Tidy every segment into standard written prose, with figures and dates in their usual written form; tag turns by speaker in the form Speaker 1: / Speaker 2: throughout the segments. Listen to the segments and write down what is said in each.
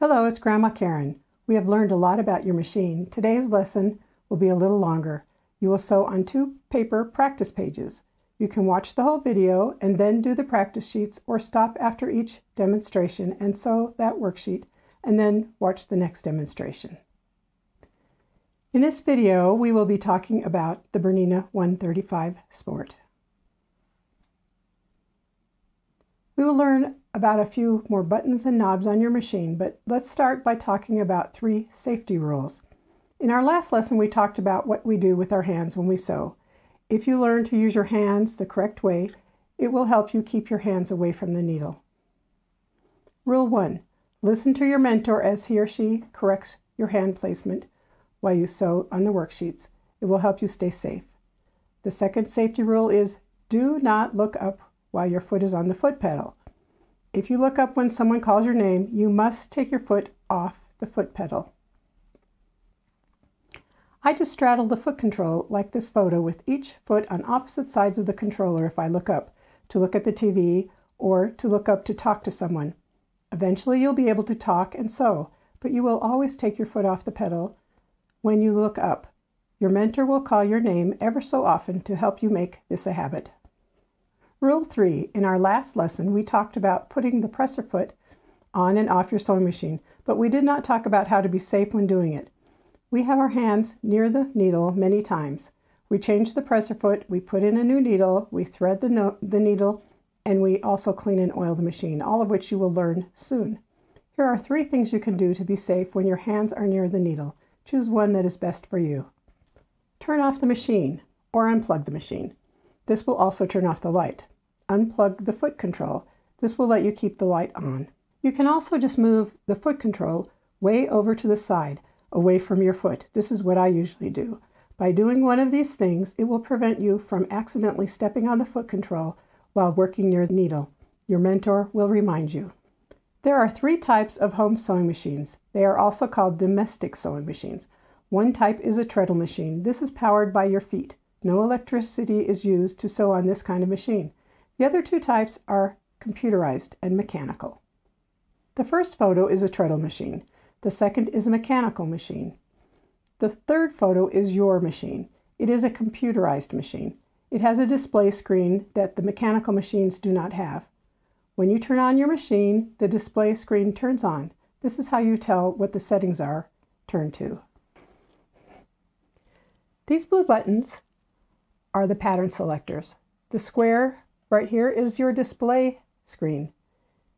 Speaker 1: Hello, it's Grandma Karen. We have learned a lot about your machine. Today's lesson will be a little longer. You will sew on 2 paper practice pages. You can watch the whole video and then do the practice sheets, or stop after each demonstration and sew that worksheet and then watch the next demonstration. In this video, we will be talking about the Bernina 135 Sport. We will learn about a few more buttons and knobs on your machine, but let's start by talking about 3 safety rules. In our last lesson, we talked about what we do with our hands when we sew. If you learn to use your hands the correct way, it will help you keep your hands away from the needle. Rule 1. Listen to your mentor as he or she corrects your hand placement while you sew on the worksheets. It will help you stay safe. The second safety rule is do not look up while your foot is on the foot pedal. If you look up when someone calls your name, you must take your foot off the foot pedal. I just straddle the foot control like this photo, with each foot on opposite sides of the controller if I look up to look at the TV or to look up to talk to someone. Eventually you'll be able to talk and sew, but you will always take your foot off the pedal when you look up. Your mentor will call your name ever so often to help you make this a habit. Rule 3. In our last lesson, we talked about putting the presser foot on and off your sewing machine, but we did not talk about how to be safe when doing it. We have our hands near the needle many times. We change the presser foot, we put in a new needle, we thread the needle, and we also clean and oil the machine, all of which you will learn soon. Here are 3 things you can do to be safe when your hands are near the needle. Choose one that is best for you. Turn off the machine or unplug the machine. This will also turn off the light. Unplug the foot control. This will let you keep the light on. You can also just move the foot control way over to the side, away from your foot. This is what I usually do. By doing one of these things, it will prevent you from accidentally stepping on the foot control while working near the needle. Your mentor will remind you. There are 3 types of home sewing machines. They are also called domestic sewing machines. One type is a treadle machine. This is powered by your feet. No electricity is used to sew on this kind of machine. The other 2 types are computerized and mechanical. The first photo is a treadle machine. The second is a mechanical machine. The third photo is your machine. It is a computerized machine. It has a display screen that the mechanical machines do not have. When you turn on your machine, the display screen turns on. This is how you tell what the settings are turned to. These blue buttons are the pattern selectors. The square right here is your display screen.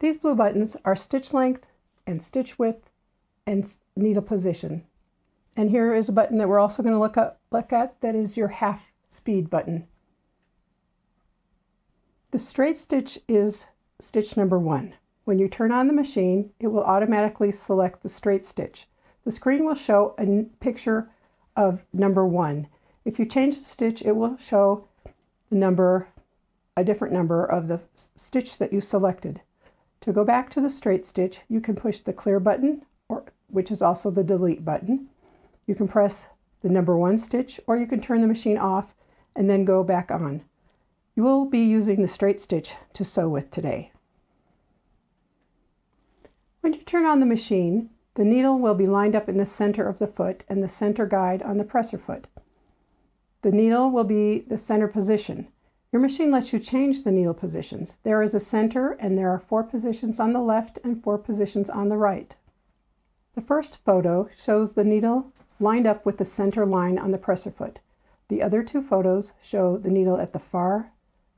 Speaker 1: These blue buttons are stitch length and stitch width and needle position. And here is a button that we're also going to look at that is your half speed button. The straight stitch is stitch number 1. When you turn on the machine, it will automatically select the straight stitch. The screen will show a picture of number 1. If you change the stitch, it will show a different number of the stitch that you selected. To go back to the straight stitch, you can push the clear button, which is also the delete button. You can press the number 1 stitch, or you can turn the machine off and then go back on. You will be using the straight stitch to sew with today. When you turn on the machine, the needle will be lined up in the center of the foot and the center guide on the presser foot. The needle will be the center position. Your machine lets you change the needle positions. There is a center, and there are 4 positions on the left and 4 positions on the right. The first photo shows the needle lined up with the center line on the presser foot. The other 2 photos show the needle at the far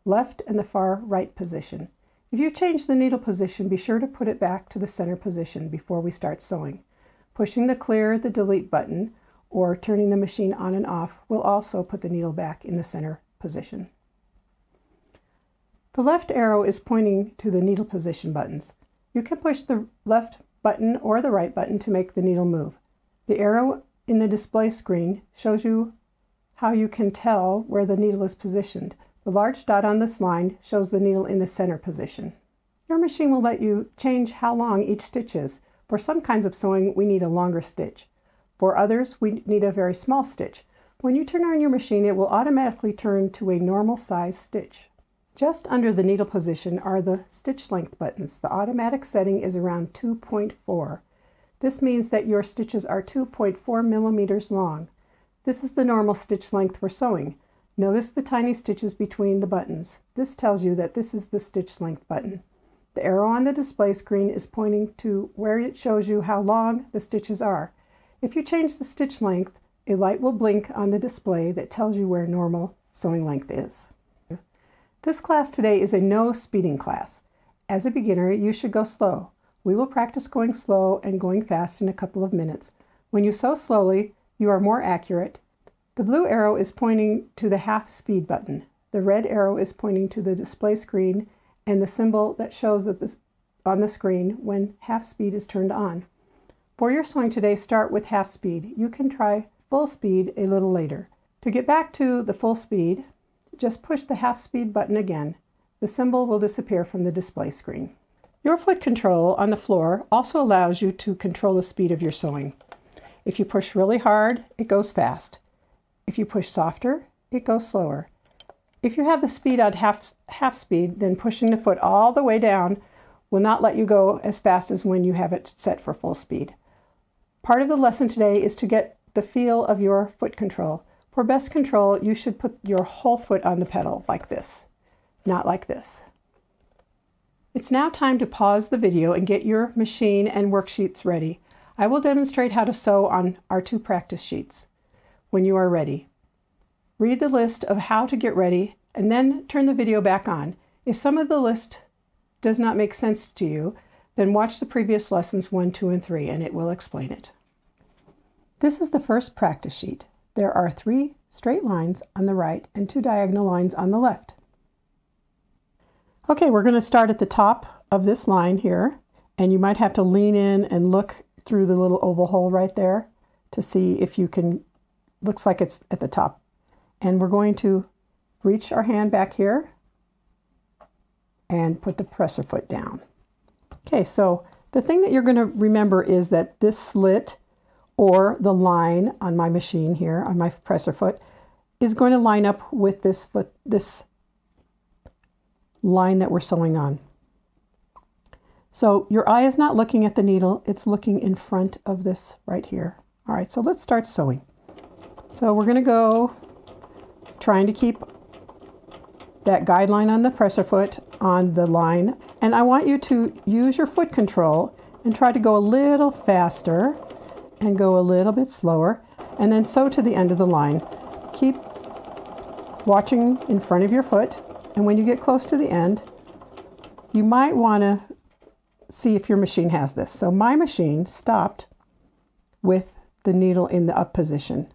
Speaker 1: left and the far right position. If you change the needle position, be sure to put it back to the center position before we start sewing. Pushing the clear, the delete button, or turning the machine on and off will also put the needle back in the center position. The left arrow is pointing to the needle position buttons. You can push the left button or the right button to make the needle move. The arrow in the display screen shows you how you can tell where the needle is positioned. The large dot on this line shows the needle in the center position. Your machine will let you change how long each stitch is. For some kinds of sewing, we need a longer stitch. For others, we need a very small stitch. When you turn on your machine, it will automatically turn to a normal size stitch. Just under the needle position are the stitch length buttons. The automatic setting is around 2.4. This means that your stitches are 2.4 millimeters long. This is the normal stitch length for sewing. Notice the tiny stitches between the buttons. This tells you that this is the stitch length button. The arrow on the display screen is pointing to where it shows you how long the stitches are. If you change the stitch length, a light will blink on the display that tells you where normal sewing length is. This class today is a no speeding class. As a beginner, you should go slow. We will practice going slow and going fast in a couple of minutes. When you sew slowly, you are more accurate. The blue arrow is pointing to the half speed button. The red arrow is pointing to the display screen and the symbol that shows that on the screen when half speed is turned on. For your sewing today, start with half speed. You can try full speed a little later. To get back to the full speed, just push the half speed button again. The symbol will disappear from the display screen. Your foot control on the floor also allows you to control the speed of your sewing. If you push really hard, it goes fast. If you push softer, it goes slower. If you have the speed on half speed, then pushing the foot all the way down will not let you go as fast as when you have it set for full speed. Part of the lesson today is to get the feel of your foot control. For best control, you should put your whole foot on the pedal like this, not like this. It's now time to pause the video and get your machine and worksheets ready. I will demonstrate how to sew on our 2 practice sheets. When you are ready, read the list of how to get ready and then turn the video back on. If some of the list does not make sense to you, then watch the previous lessons 1, 2, and 3 and it will explain it. This is the first practice sheet. There are 3 straight lines on the right and 2 diagonal lines on the left. Okay, we're going to start at the top of this line here, and you might have to lean in and look through the little oval hole right there to see if you can, looks like it's at the top. And we're going to reach our hand back here and put the presser foot down. Okay, so the thing that you're going to remember is that this slit or the line on my machine here, on my presser foot, is going to line up with this foot, this line that we're sewing on. So your eye is not looking at the needle, it's looking in front of this right here. All right, so let's start sewing. So we're going to go trying to keep that guideline on the presser foot on the line, and I want you to use your foot control and try to go a little faster and go a little bit slower, and then sew to the end of the line. Keep watching in front of your foot, and when you get close to the end, you might want to see if your machine has this. So my machine stopped with the needle in the up position.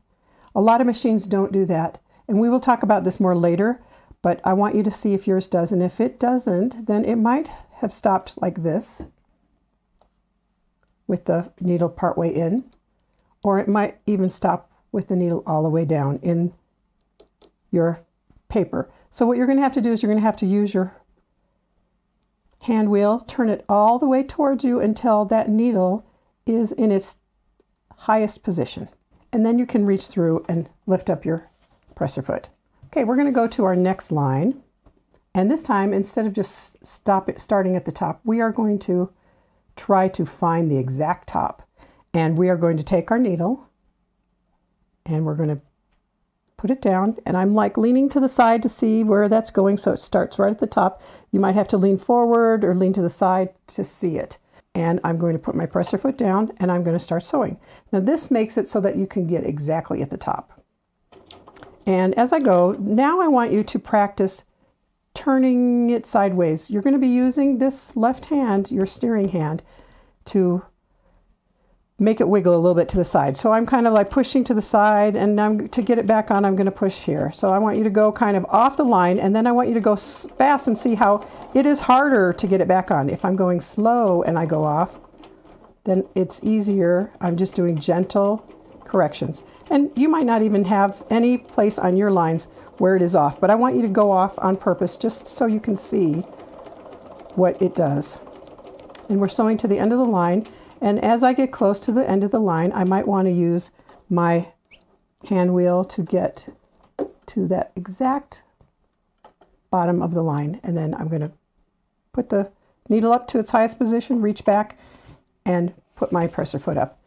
Speaker 1: A lot of machines don't do that, and we will talk about this more later, but I want you to see if yours does, and if it doesn't, then it might have stopped like this with the needle partway in, or it might even stop with the needle all the way down in your paper. So what you're going to have to do is you're going to have to use your hand wheel, turn it all the way towards you until that needle is in its highest position. And then you can reach through and lift up your presser foot. Okay, we're going to go to our next line. And this time, instead of just starting at the top, we are going to try to find the exact top. And we are going to take our needle and we're going to put it down. And I'm like leaning to the side to see where that's going, so it starts right at the top. You might have to lean forward or lean to the side to see it. And I'm going to put my presser foot down and I'm going to start sewing. Now this makes it so that you can get exactly at the top. And as I go, now I want you to practice turning it sideways. You're going to be using this left hand, your steering hand, to make it wiggle a little bit to the side. So I'm kind of like pushing to the side, and to get it back on, I'm going to push here. So I want you to go kind of off the line, and then I want you to go fast and see how it is harder to get it back on. If I'm going slow and I go off, then it's easier. I'm just doing gentle corrections. And you might not even have any place on your lines where it is off, but I want you to go off on purpose just so you can see what it does. And we're sewing to the end of the line, and as I get close to the end of the line, I might want to use my hand wheel to get to that exact bottom of the line, and then I'm going to put the needle up to its highest position, reach back, and put my presser foot up.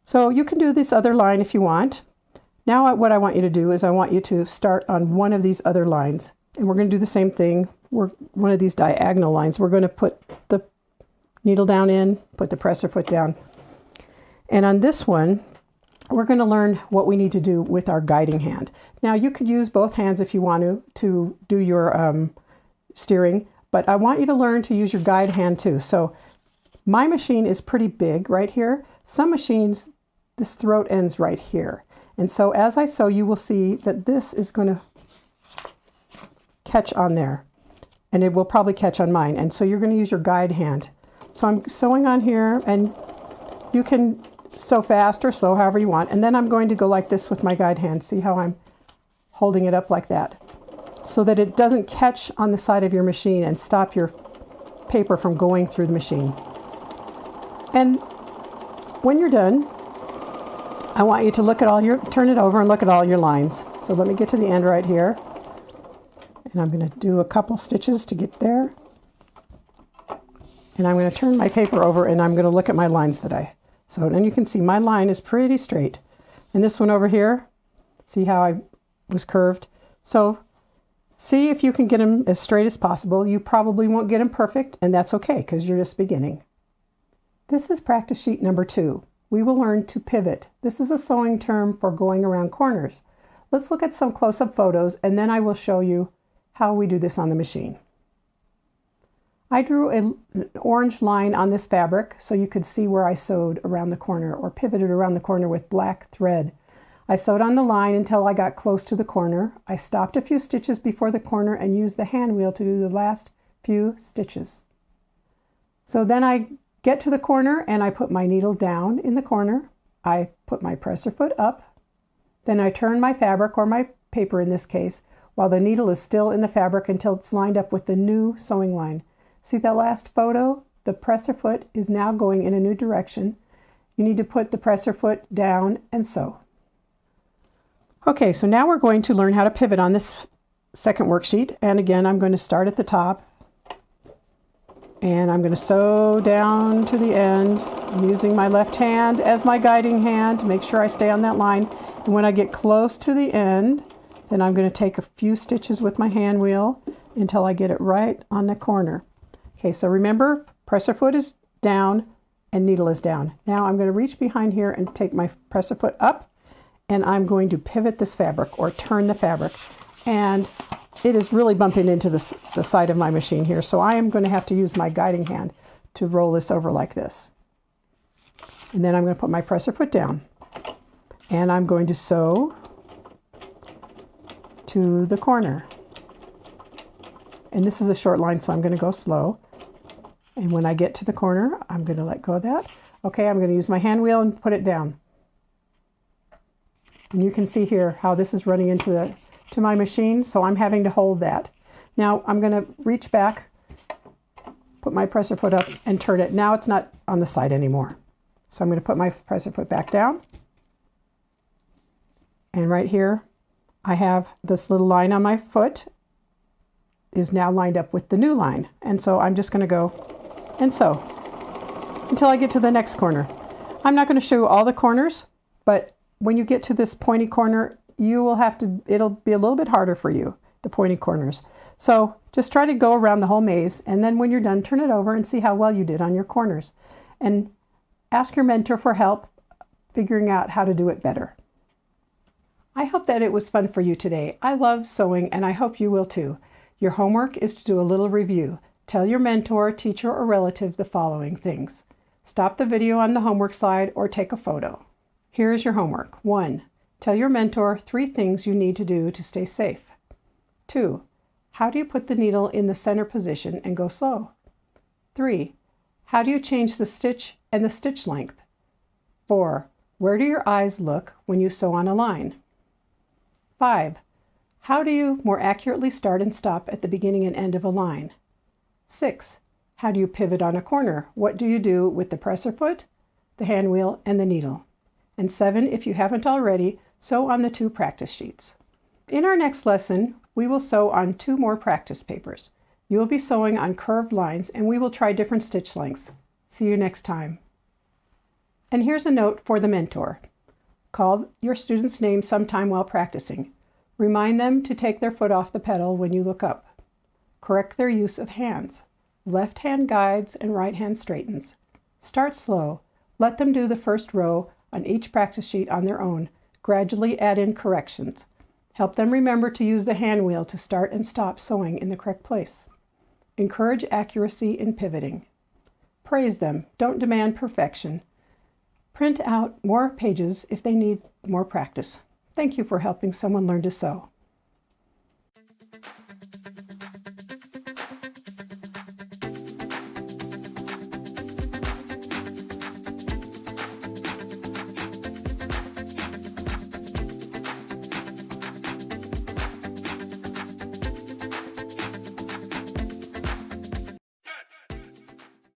Speaker 1: So you can do this other line if you want. Now what I want you to do is I want you to start on one of these other lines. And we're going to do the same thing. One of these diagonal lines. We're going to put the needle down in, put the presser foot down. And on this one, we're going to learn what we need to do with our guiding hand. Now you could use both hands if you want to do your steering, but I want you to learn to use your guide hand too. So my machine is pretty big right here. Some machines, this throat ends right here. And so as I sew, you will see that this is going to catch on there, and it will probably catch on mine. And so you're going to use your guide hand. So I'm sewing on here, and you can sew fast or slow, however you want. And then I'm going to go like this with my guide hand. See how I'm holding it up like that, so that it doesn't catch on the side of your machine and stop your paper from going through the machine. And when you're done, I want you to look at turn it over and look at all your lines. So let me get to the end right here. And I'm going to do a couple stitches to get there. And I'm going to turn my paper over and I'm going to look at my lines that I sewed. And you can see my line is pretty straight. And this one over here, see how I was curved? So see if you can get them as straight as possible. You probably won't get them perfect, and that's okay because you're just beginning. This is practice sheet number 2. We will learn to pivot. This is a sewing term for going around corners. Let's look at some close-up photos, and then I will show you how we do this on the machine. I drew an orange line on this fabric so you could see where I sewed around the corner or pivoted around the corner with black thread. I sewed on the line until I got close to the corner. I stopped a few stitches before the corner and used the hand wheel to do the last few stitches. So then I get to the corner and I put my needle down in the corner. I put my presser foot up. Then I turn my fabric, or my paper in this case, while the needle is still in the fabric until it's lined up with the new sewing line. See that last photo? The presser foot is now going in a new direction. You need to put the presser foot down and sew. Okay, so now we're going to learn how to pivot on this second worksheet. And again, I'm going to start at the top. And I'm going to sew down to the end. I'm using my left hand as my guiding hand to make sure I stay on that line. And when I get close to the end, then I'm going to take a few stitches with my hand wheel until I get it right on the corner. Okay, so remember, presser foot is down and needle is down. Now I'm going to reach behind here and take my presser foot up, and I'm going to pivot this fabric or turn the fabric. And it is really bumping into the side of my machine here, so I am going to have to use my guiding hand to roll this over like this. And then I'm going to put my presser foot down, and I'm going to sew to the corner. And this is a short line, so I'm going to go slow. And when I get to the corner, I'm going to let go of that. Okay, I'm going to use my hand wheel and put it down. And you can see here how this is running into my machine, so I'm having to hold that. Now I'm going to reach back, put my presser foot up, and turn it. Now it's not on the side anymore. So I'm going to put my presser foot back down. And right here, I have this little line on my foot is now lined up with the new line. And so I'm just going to go and sew until I get to the next corner. I'm not going to show you all the corners, but when you get to this pointy corner, you will have to, it'll be a little bit harder for you, the pointy corners. So just try to go around the whole maze, and then when you're done, turn it over and see how well you did on your corners. And ask your mentor for help figuring out how to do it better. I hope that it was fun for you today. I love sewing, and I hope you will too. Your homework is to do a little review. Tell your mentor, teacher, or relative the following things. Stop the video on the homework slide or take a photo. Here is your homework. 1. Tell your mentor 3 things you need to do to stay safe. 2. How do you put the needle in the center position and go slow? 3. How do you change the stitch and the stitch length? 4. Where do your eyes look when you sew on a line? 5. How do you more accurately start and stop at the beginning and end of a line? 6. How do you pivot on a corner? What do you do with the presser foot, the hand wheel, and the needle? And 7, if you haven't already, sew on the 2 practice sheets. In our next lesson, we will sew on 2 more practice papers. You will be sewing on curved lines, and we will try different stitch lengths. See you next time. And here's a note for the mentor. Call your student's name sometime while practicing. Remind them to take their foot off the pedal when you look up. Correct their use of hands. Left hand guides and right hand straightens. Start slow. Let them do the first row on each practice sheet on their own. Gradually add in corrections. Help them remember to use the hand wheel to start and stop sewing in the correct place. Encourage accuracy in pivoting. Praise them. Don't demand perfection. Print out more pages if they need more practice. Thank you for helping someone learn to sew.